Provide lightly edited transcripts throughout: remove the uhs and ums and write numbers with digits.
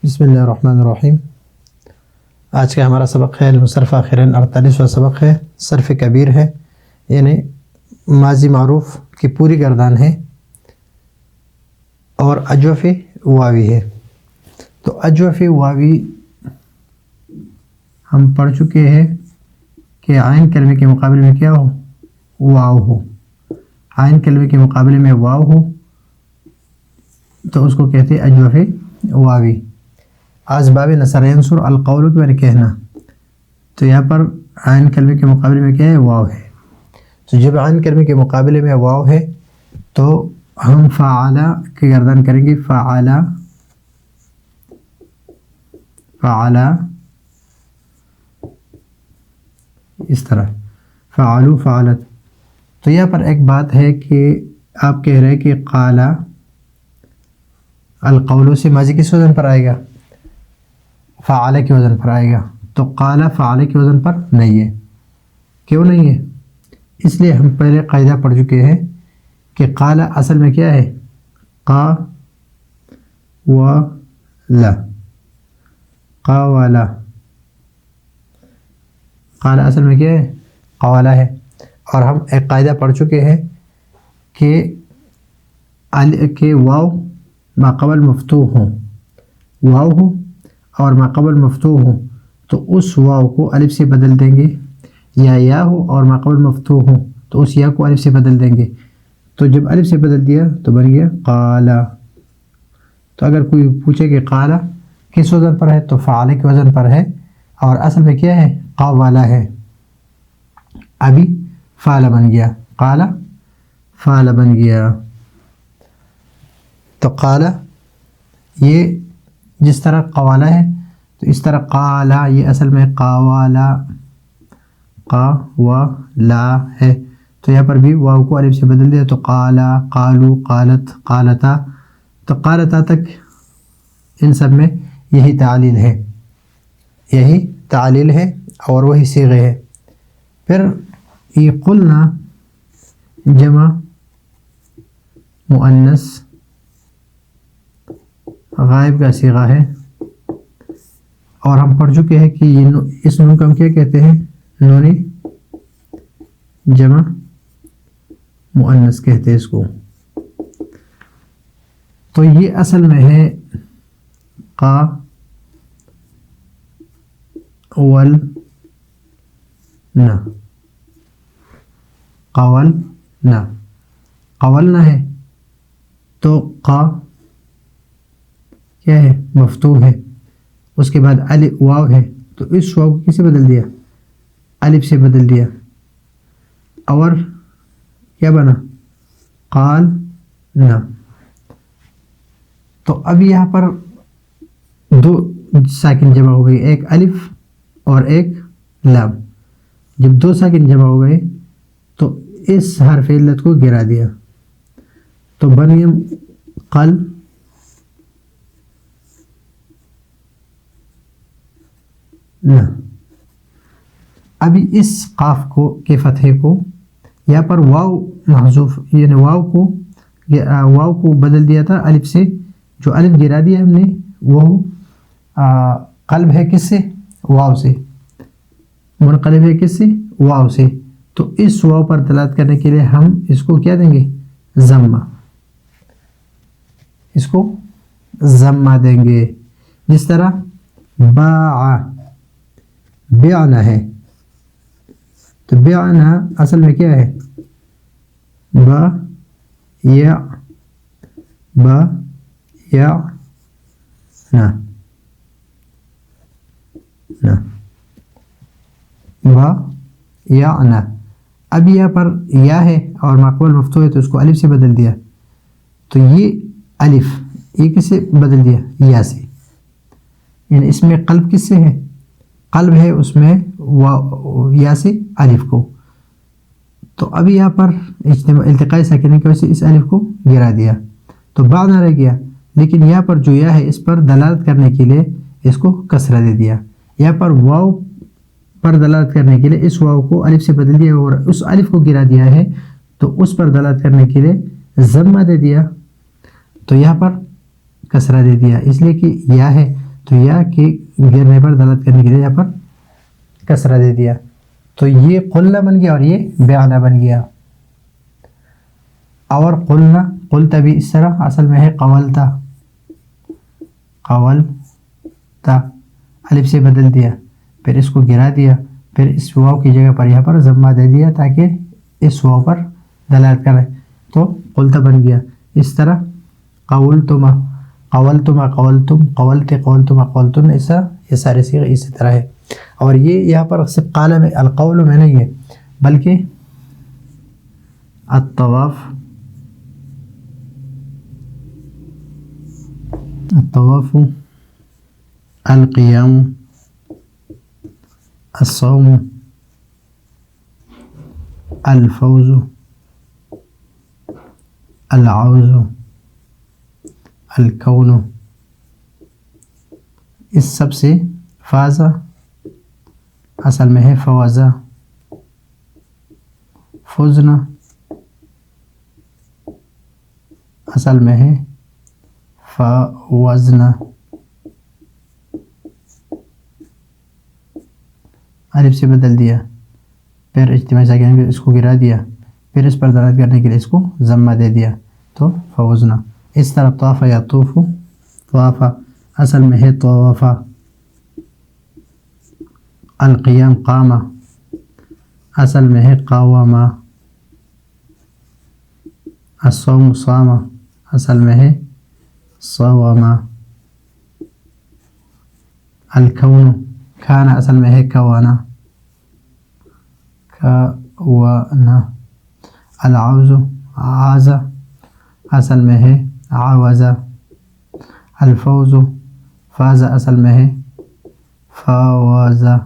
بسم اللہ الرحمن الرحیم۔ آج کا ہمارا سبق ہے المصرف آخرین 48واں سبق ہے، صرف کبیر ہے، یعنی ماضی معروف کی پوری گردان ہے اور اجوف واوی ہے۔ تو اجوف واوی ہم پڑھ چکے ہیں کہ عین کلمے کے مقابلے میں کیا ہو؟ واو ہو۔ عین کلمے کے مقابلے میں واو ہو تو اس کو کہتے ہیں اجوف واوی۔ اسباب نصر ینصر القول کے میں نے کہنا، تو یہاں پر عین کلمے کے مقابلے میں کیا ہے؟ واو ہے۔ تو جب عین کلمے کے مقابلے میں واو ہے تو ہم فعلا کی گردان کریں گے، فعلا فعلا اس طرح، فعلو فعلت۔ تو یہاں پر ایک بات ہے کہ آپ کہہ رہے ہیں کہ قالا القول سے ماضی کس وزن پر آئے گا؟ فعل کے وزن پر آئے گا، تو قالا فعل کے وزن پر نہیں ہے۔ کیوں نہیں ہے؟ اس لیے ہم پہلے قاعدہ پڑھ چکے ہیں کہ قالا اصل میں کیا ہے؟ قا و لا، قاولا۔ قالا اصل میں کیا ہے؟ قوالا ہے۔ اور ہم ایک قاعدہ پڑھ چکے ہیں کہ واو ما قبل مفتوح ہوں، واو ہو اور ما قبل مفتوح ہو تو اس واو کو الف سے بدل دیں گے، یا ہو اور ما قبل مفتوح ہو تو اس یا کو الف سے بدل دیں گے۔ تو جب الف سے بدل دیا تو بن گیا قالا۔ تو اگر کوئی پوچھے کہ قالا کس وزن پر ہے تو فعل کے وزن پر ہے، اور اصل میں کیا ہے؟ قاوالا ہے۔ ابھی فعل بن گیا، قالا فعل بن گیا۔ تو قالا یہ جس طرح قوالا ہے تو اس طرح قالا یہ اصل میں قاوالا، قاوالا ہے۔ تو یہاں پر بھی واو کو الف سے بدل دیا تو قالا، قالو، قالت، قالتا۔ تو قالتا تک ان سب میں یہی تعلیل ہے، یہی تعلیل ہے اور وہی صیغے ہے۔ پھر یہ قلنا جمع مؤنث غائب کا صیغہ ہے، اور ہم پڑھ چکے ہیں کہ یہ اس نون کو ہم کیا کہتے ہیں؟ نونی جمع مؤنث کہتے ہیں اس کو۔ تو یہ اصل میں ہے قا ول نہ، قول نہ، قول نہ ہے تو قا کیا ہے؟ مفتوح ہے۔ اس کے بعد الف واو ہے تو اس واو کو کسے بدل دیا؟ الف سے بدل دیا، اور کیا بنا؟ قال نہ۔ تو اب یہاں پر دو ساکن جمع ہو گئی، ایک الف اور ایک لام۔ جب دو ساکن جمع ہو گئے تو اس حرف علت کو گرا دیا تو بن گیا قل نہ۔ ابھی اس قاف کو کے فتحے کو یہاں پر واو محذوف، یعنی واو کو بدل دیا تھا الف سے، جو الف گرا دیا ہم نے وہ قلب ہے کس سے؟ واو سے، منقلب ہے کس سے؟ واو سے۔ تو اس واو پر دلالت کرنے کے لیے ہم اس کو کیا دیں گے؟ ضمہ، اس کو ضمہ دیں گے۔ جس طرح باع، بیعنا ہے، تو بیعنا اصل میں کیا ہے؟ با یا نا، با یا نا۔ اب یہاں پر یا ہے اور ماقبل مفتوح ہے تو اس کو الف سے بدل دیا، تو یہ الف یہ کس سے بدل دیا؟ یا سے، یعنی اس میں قلب کس سے ہے؟ قلب ہے اس میں یا سے الف کو۔ تو اب یہاں پر التقاء ساکنین کی وجہ سے اس الف کو گرا دیا تو با نہ رہ گیا، لیکن یہاں پر جو یا ہے اس پر دلالت کرنے کے لیے اس کو کسرہ دے دیا۔ یہاں پر واو پر دلالت کرنے کے لیے اس واو کو الف سے بدل دیا اور اس الف کو گرا دیا ہے، تو اس پر دلالت کرنے کے لیے ضمہ دے دیا، تو یہاں پر کسرہ دے دیا، اس لیے کہ یا ہے تو یا کے گرنے پر دلالت کرنے کے لیے یہاں پر کسرہ دے دیا، تو یہ قلنا بن گیا اور یہ بعنا بن گیا. اور قلنا قلتا بھی اس طرح اصل میں ہے قولتا، قولتا الف سے بدل دیا، پھر اس کو گرا دیا، پھر اس واو کی جگہ پر یہاں پر ضمہ دے دیا تاکہ اس واو پر دلالت کرے، تو قلتا بن گیا. اس طرح قولتما قولتما قولتم قولتے قولتما قولتن، ایسا یہ سارے صیغے اسی طرح ہے. اور یہ یہاں پر صرف قال میں القول میں نہیں ہے بلکہ الطواف الطواف القیام الصوم الفوز العوز الکون، اس سب سے فازہ اصل میں ہے فوازہ، فزنا اصل میں ہے فوزنا. الف سے بدل دیا، پھر اجتماعی ساکن کے اس کو گرا دیا، پھر اس پر دلالت کرنے کے لیے اس کو ضمہ دے دیا تو فوزنا. اس طرح طواف یطوف، طواف اصل میں ہے طوافا، القیام قام اصل میں ہے قاوما، الصوم صام اصل میں ہے صوما، الکون کھانا اصل میں ہے کوانا کوانا، العوز عاز اصل میں ہے عاوزہ، الفوز فاز اصل میں ہے فوازہ.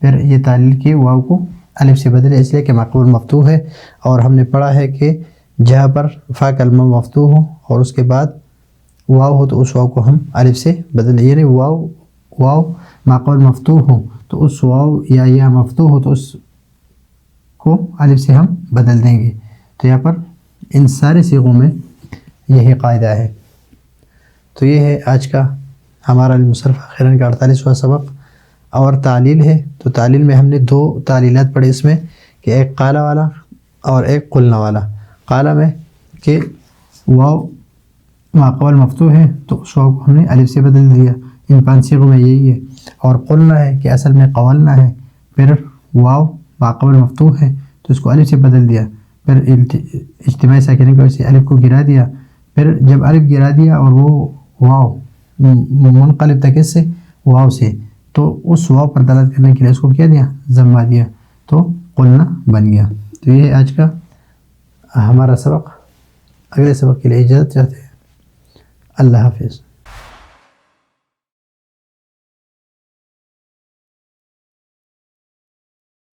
پھر یہ تعلیل کی واو کو الف سے بدلے اس لیے کہ مقبول مفتوح ہے، اور ہم نے پڑھا ہے کہ جہاں پر فا کلمہ مفتوح ہو اور اس کے بعد واو ہو تو اس واو کو ہم الف سے بدلیں، یعنی واو مقبول مفتوح ہو تو اس واو یا مفتوح ہو تو اس کو الف سے ہم بدل دیں گے. تو یہاں پر ان سارے صیغوں میں یہی قاعدہ ہے. تو یہ ہے آج کا ہمارا المصرف آخرین کا 48واں سبق. اور تعلیل ہے، تو تعلیل میں ہم نے 2 تعلیلات پڑھی اس میں، کہ ایک قالا والا اور ایک قلنا والا. قالا میں کہ واو ماقبل مفتوح ہے تو اس واو کو ہم نے الف سے بدل دیا، ان 5 صیغوں میں یہی ہے. اور قلنا ہے کہ اصل میں قولنا ہے، پھر واو ماقبل مفتوح ہے تو اس کو الف سے بدل دیا، پھر اجتماعی ساکنین کی وجہ سے الف کو گرا دیا، پھر جب الف گرا دیا اور وہ واو منقلب تک اس سے واو سے، تو اس واو پر دلالت کرنے کے لیے اس کو کیا دیا، ضمہ دیا، تو قلنا بن گیا. تو یہ ہے آج کا ہمارا سبق. اگلے سبق کے لیے اجازت چاہتے ہیں. اللہ حافظ.